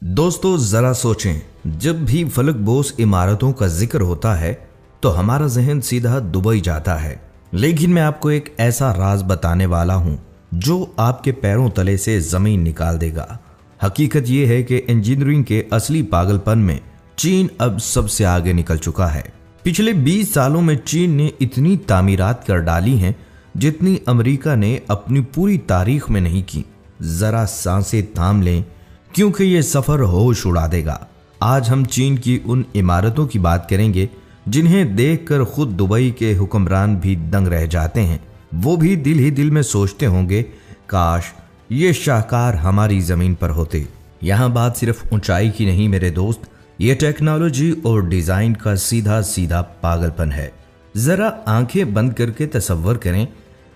दोस्तों जरा सोचें, जब भी फलकबोस इमारतों का जिक्र होता है तो हमारा जहन सीधा दुबई जाता है। लेकिन मैं आपको एक ऐसा राज बताने वाला हूं जो आपके पैरों तले से जमीन निकाल देगा। हकीकत यह है कि इंजीनियरिंग के असली पागलपन में चीन अब सबसे आगे निकल चुका है। पिछले 20 सालों में चीन ने इतनी तामीरात कर डाली हैं जितनी अमेरिका ने अपनी पूरी तारीख में नहीं की। जरा सांसें थाम लें क्योंकि ये सफर होश उड़ा देगा। आज हम चीन की उन इमारतों की बात करेंगे जिन्हें देखकर खुद दुबई के हुक्मरान भी दंग रह जाते हैं। वो भी दिल ही दिल में सोचते होंगे, काश ये शाहकार हमारी जमीन पर होते। यहाँ बात सिर्फ ऊंचाई की नहीं मेरे दोस्त, ये टेक्नोलॉजी और डिजाइन का सीधा सीधा पागलपन है। जरा आंखें बंद करके तसव्वुर करें,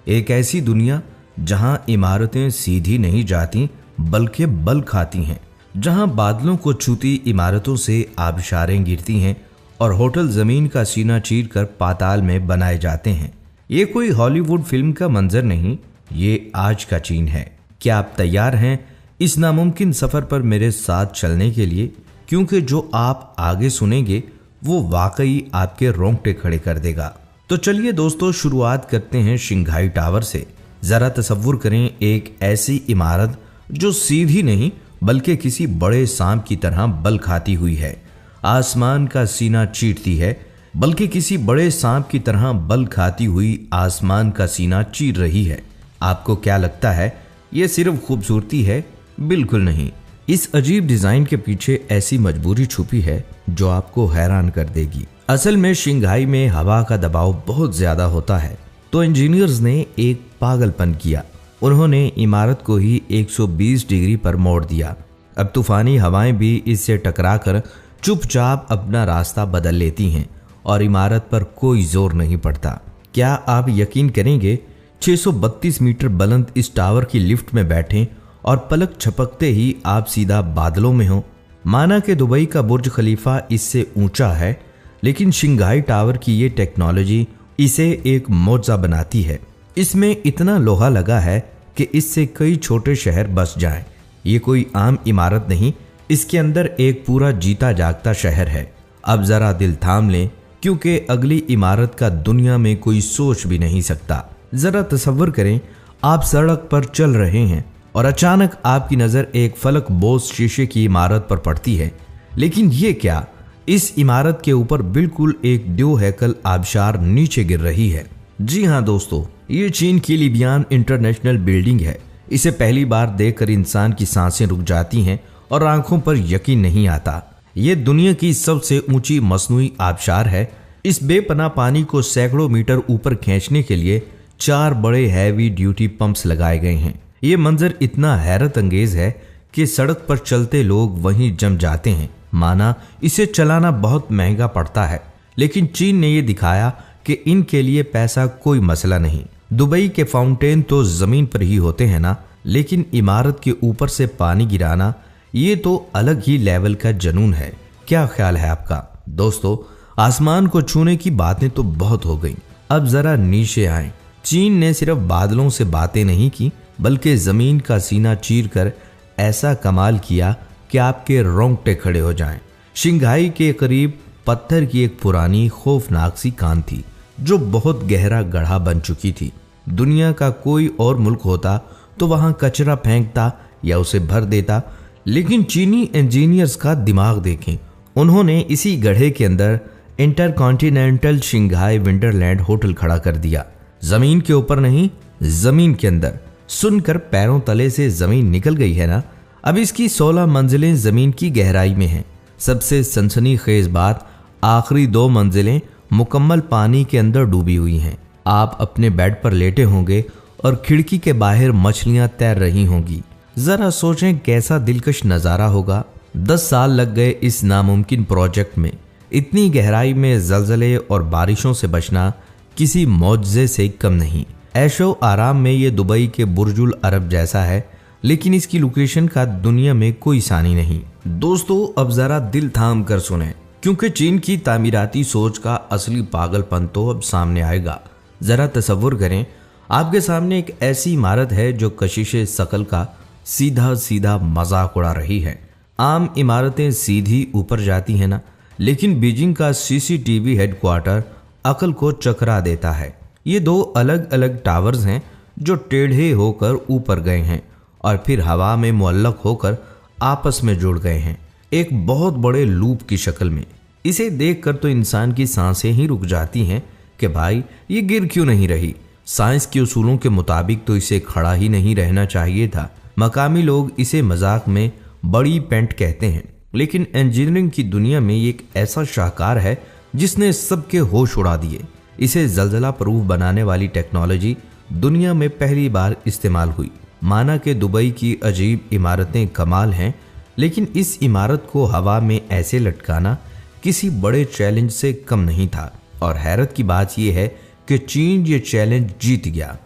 एक ऐसी दुनिया जहां इमारतें सीधी नहीं जाती बल्कि बल खाती हैं, जहां बादलों को छूती इमारतों से आबशारें गिरती हैं और होटल जमीन का सीना चीर कर पाताल में बनाए जाते हैं। ये कोई हॉलीवुड फिल्म का मंजर नहीं, ये आज का चीन है। क्या आप तैयार हैं इस नामुमकिन सफर पर मेरे साथ चलने के लिए? क्योंकि जो आप आगे सुनेंगे वो वाकई आपके रोंगटे खड़े कर देगा। तो चलिए दोस्तों, शुरुआत करते हैं शंघाई टावर से। जरा तसव्वुर करें एक ऐसी इमारत जो सीधी नहीं बल्कि किसी बड़े सांप की तरह बल खाती हुई है, आसमान का सीना चीरती है, बल्कि किसी बड़े सांप की तरह बल खाती हुई आसमान का सीना चीर रही है। आपको क्या लगता है ये सिर्फ खूबसूरती है? बिल्कुल नहीं। इस अजीब डिजाइन के पीछे ऐसी मजबूरी छुपी है जो आपको हैरान कर देगी। असल में शंघाई में हवा का दबाव बहुत ज्यादा होता है, तो इंजीनियर्स ने एक पागलपन किया। उन्होंने इमारत को ही 120 डिग्री पर मोड़ दिया। अब तूफानी हवाएं भी इससे टकराकर चुपचाप अपना रास्ता बदल लेती हैं और इमारत पर कोई जोर नहीं पड़ता। क्या आप यकीन करेंगे, 632 मीटर बुलंद इस टावर की लिफ्ट में बैठें और पलक झपकते ही आप सीधा बादलों में हो। माना कि दुबई का बुर्ज खलीफा इससे ऊंचा है, लेकिन शंघाई टावर की ये टेक्नोलॉजी इसे एक मौजा बनाती है। इसमें इतना लोहा लगा है कि इससे कई छोटे शहर बस जाएं। ये कोई आम इमारत नहीं, इसके अंदर एक पूरा जीता जागता शहर है। अब जरा दिल थाम लें क्योंकि अगली इमारत का दुनिया में कोई सोच भी नहीं सकता। जरा तसव्वुर करें, आप सड़क पर चल रहे हैं और अचानक आपकी नजर एक फलकबोस शीशे की इमारत पर पड़ती है। लेकिन ये क्या, इस इमारत के ऊपर बिल्कुल एक द्यो हैकल आबशार नीचे गिर रही है। जी हाँ दोस्तों, ये चीन की लिबियान इंटरनेशनल बिल्डिंग है। इसे पहली बार देखकर इंसान की सांसें रुक जाती हैं और आंखों पर यकीन नहीं आता। ये दुनिया की सबसे ऊंची मसनूई आबशार है। इस बेपनाह पानी को सैकड़ों मीटर ऊपर खींचने के लिए 4 बड़े हैवी ड्यूटी पंप्स लगाए गए हैं। ये मंजर इतना हैरत अंगेज है कि सड़क पर चलते लोग वहीं जम जाते हैं। माना इसे चलाना बहुत महंगा पड़ता है, लेकिन चीन ने ये दिखाया कि इनके लिए पैसा कोई मसला नहीं। दुबई के फाउंटेन तो जमीन पर ही होते हैं ना, लेकिन इमारत के ऊपर से पानी गिराना ये तो अलग ही लेवल का जुनून है। क्या ख्याल है आपका? दोस्तों, आसमान को छूने की बातें तो बहुत हो गई, अब जरा नीचे आए। चीन ने सिर्फ बादलों से बातें नहीं की बल्कि जमीन का सीना चीर कर ऐसा कमाल किया कि आपके रोंगटे खड़े हो जाएं। शंघाई के करीब पत्थर की एक पुरानी खौफनाक सी कान थी जो बहुत गहरा गड्ढा बन चुकी थी। दुनिया का कोई और मुल्क होता तो वहां कचरा फेंकता या उसे भर देता, लेकिन चीनी इंजीनियर्स का दिमाग देखें। उन्होंने इसी गड्ढे के अंदर इंटरकॉन्टिनेंटल शंघाई विंटरलैंड होटल खड़ा कर दिया। जमीन के ऊपर नहीं, जमीन के अंदर। सुनकर पैरों तले से जमीन निकल गई है ना? अब इसकी 16 मंजिलें जमीन की गहराई में हैं। सबसे सनसनीखेज बात, आखिरी 2 मंजिलें मुकम्मल पानी के अंदर डूबी हुई हैं। आप अपने बेड पर लेटे होंगे और खिड़की के बाहर मछलियां तैर रही होंगी। जरा सोचें कैसा दिलकश नजारा होगा। 10 साल लग गए इस नामुमकिन प्रोजेक्ट में। इतनी गहराई में जलजले और बारिशों से बचना किसी मौजज़े से कम नहीं। ऐशो आराम में ये दुबई के बुर्जुल अरब जैसा है, लेकिन इसकी लोकेशन का दुनिया में कोई सानी नहीं। दोस्तों, अब जरा दिल थाम कर सुने क्योंकि चीन की तामीराती सोच का असली पागलपन तो अब सामने आएगा। जरा तसव्वुर करें, आपके सामने एक ऐसी इमारत है जो कशिशे शकल का सीधा सीधा मजाक उड़ा रही है। आम इमारतें सीधी ऊपर जाती हैं ना, लेकिन बीजिंग का सीसीटीवी हेडक्वार्टर अकल को चकरा देता है। ये दो अलग अलग टावर्स हैं जो टेढ़े होकर ऊपर गए हैं और फिर हवा में मुअल्लक होकर आपस में जुड़ गए हैं एक बहुत बड़े लूप की शक्ल में। इसे देखकर तो इंसान की सांसें ही रुक जाती हैं कि भाई ये गिर क्यों नहीं रही। साइंस के उसूलों के मुताबिक तो इसे खड़ा ही नहीं रहना चाहिए था। मकामी लोग इसे मजाक में बड़ी पेंट कहते हैं, लेकिन इंजीनियरिंग की दुनिया में ये एक ऐसा शाहकार है जिसने सबके होश उड़ा दिए। इसे जलजला प्रूफ बनाने वाली टेक्नोलॉजी दुनिया में पहली बार इस्तेमाल हुई। माना कि दुबई की अजीब इमारतें कमाल हैं, लेकिन इस इमारत को हवा में ऐसे लटकाना किसी बड़े चैलेंज से कम नहीं था। और हैरत की बात यह है कि चीन ये चैलेंज जीत गया।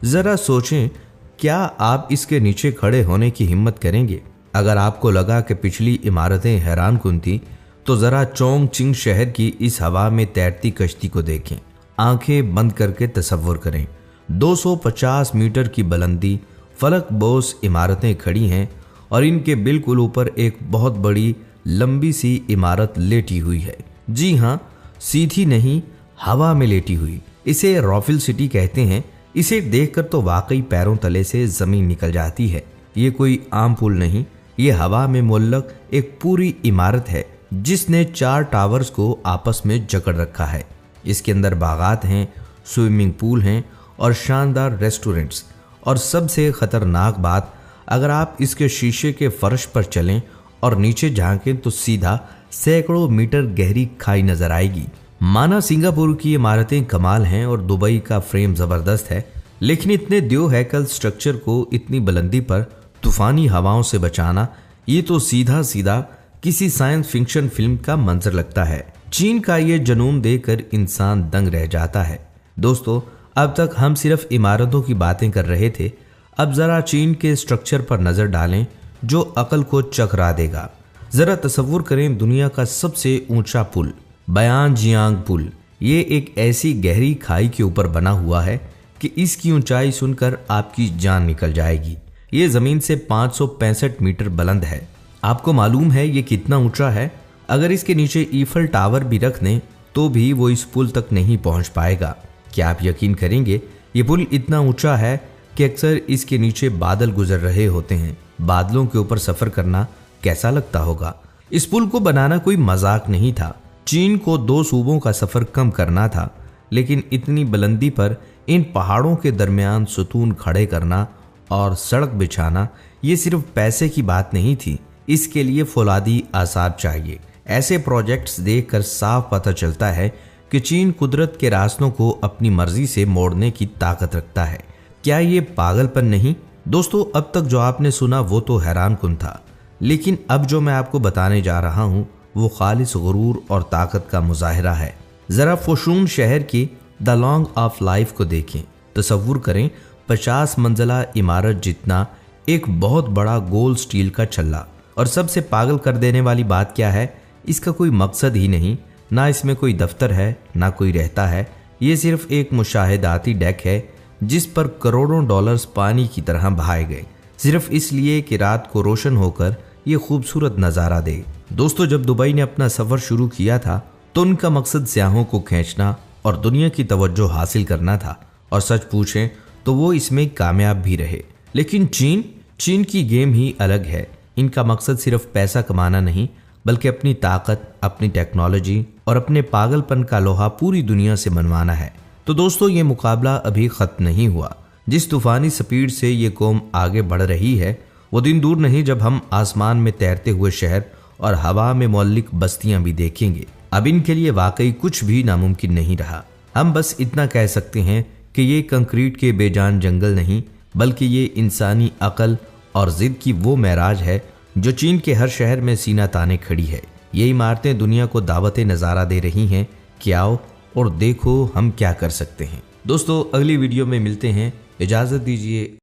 जरा सोचें, क्या आप इसके नीचे खड़े होने की हिम्मत करेंगे? अगर आपको लगा कि पिछली इमारतें हैरानकुन थी, तो जरा चोंगचिंग शहर की इस हवा में तैरती कश्ती को देखें। आंखें बंद करके तसव्वुर करें, 250 मीटर की बुलंदी फलक बोस इमारतें खड़ी हैं और इनके बिल्कुल ऊपर एक बहुत बड़ी लंबी सी इमारत लेटी हुई है। जी हाँ, सीधी नहीं, हवा में लेटी हुई। इसे रॉफिल सिटी कहते हैं। इसे देखकर तो वाकई पैरों तले से जमीन निकल जाती है। ये कोई आम पुल नहीं, ये हवा में मुअल्लक एक पूरी इमारत है जिसने 4 टावर्स को आपस में जकड़ रखा है। इसके अंदर बागात हैं, स्विमिंग पूल हैं और शानदार रेस्टोरेंट्स। और सबसे खतरनाक बात, अगर आप इसके शीशे के फर्श पर चलें और नीचे झांकें तो सीधा सैकड़ों मीटर गहरी खाई नजर आएगी। माना सिंगापुर की इमारतें कमाल हैं और दुबई का फ्रेम जबरदस्त है, लेकिन इतने द्यो हैकल स्ट्रक्चर को इतनी बुलंदी पर तूफानी हवाओं से बचाना, ये तो सीधा सीधा किसी साइंस फिक्शन फिल्म का मंजर लगता है। चीन का ये जुनून देखकर इंसान दंग रह जाता है। दोस्तों, अब तक हम सिर्फ इमारतों की बातें कर रहे थे। अब जरा चीन के स्ट्रक्चर पर नजर डालें जो अकल को चकरा देगा। जरा तसव्वुर करें, दुनिया का सबसे ऊंचा पुल बयानजियांग पुल। ये एक ऐसी गहरी खाई के ऊपर बना हुआ है कि इसकी ऊंचाई सुनकर आपकी जान निकल जाएगी। ये जमीन से 565 मीटर बुलंद है। आपको मालूम है ये कितना ऊंचा है? अगर इसके नीचे ईफल टावर भी रख दें तो भी वो इस पुल तक नहीं पहुंच पाएगा। क्या आप यकीन करेंगे, ये पुल इतना ऊंचा है कि अक्सर इसके नीचे बादल गुजर रहे होते हैं। बादलों के ऊपर सफर करना कैसा लगता होगा? इस पुल को बनाना कोई मजाक नहीं था। चीन को 2 सूबों का सफर कम करना था, लेकिन इतनी बुलंदी पर इन पहाड़ों के दरमियान सुतून खड़े करना और सड़क बिछाना, ये सिर्फ पैसे की बात नहीं थी। इसके लिए फौलादी आसार चाहिए। ऐसे प्रोजेक्ट्स देखकर साफ पता चलता है कि चीन कुदरत के रास्तों को अपनी मर्जी से मोड़ने की ताकत रखता है। क्या ये पागलपन नहीं? दोस्तों, अब तक जो आपने सुना वो तो हैरानकुन था, लेकिन अब जो मैं आपको बताने जा रहा हूँ वो खालिस गुरूर और ताकत का मुजाहिरा है। जरा फोशून शहर की द लॉन्ग ऑफ लाइफ को देखें। तसव्वुर करें, 50 मंजिला इमारत जितना एक बहुत बड़ा गोल स्टील का छल्ला। और सबसे पागल कर देने वाली बात क्या है, इसका कोई मकसद ही नहीं। ना इसमें कोई दफ्तर है, ना कोई रहता है। ये सिर्फ एक मुशाहिदाती डेक है जिस पर करोड़ों डॉलर्स पानी की तरह बहाए गए, सिर्फ इसलिए कि रात को रोशन होकर ये खूबसूरत नज़ारा दे। दोस्तों, जब दुबई ने अपना सफ़र शुरू किया था तो उनका मकसद सयाहों को खींचना और दुनिया की तवज्जो हासिल करना था। और सच पूछें तो वो इसमें कामयाब भी रहे। लेकिन चीन की गेम ही अलग है। इनका मकसद सिर्फ पैसा कमाना नहीं, बल्कि अपनी ताकत, अपनी टेक्नोलॉजी और अपने पागलपन का लोहा पूरी दुनिया से मनवाना है। तो दोस्तों, ये मुकाबला अभी ख़त्म नहीं हुआ। जिस तूफ़ानी स्पीड से ये कौम आगे बढ़ रही है, वो दिन दूर नहीं जब हम आसमान में तैरते हुए शहर और हवा में मौलिक बस्तियां भी देखेंगे। अब इनके लिए वाकई कुछ भी नामुमकिन नहीं रहा। हम बस इतना कह सकते हैं कि ये कंक्रीट के बेजान जंगल नहीं, बल्कि ये इंसानी अकल और जिद की वो महराज है जो चीन के हर शहर में सीना ताने खड़ी है। ये इमारतें दुनिया को दावत नज़ारा दे रही हैं कि आओ और देखो हम क्या कर सकते हैं। दोस्तों, अगली वीडियो में मिलते हैं। इजाज़त दीजिए।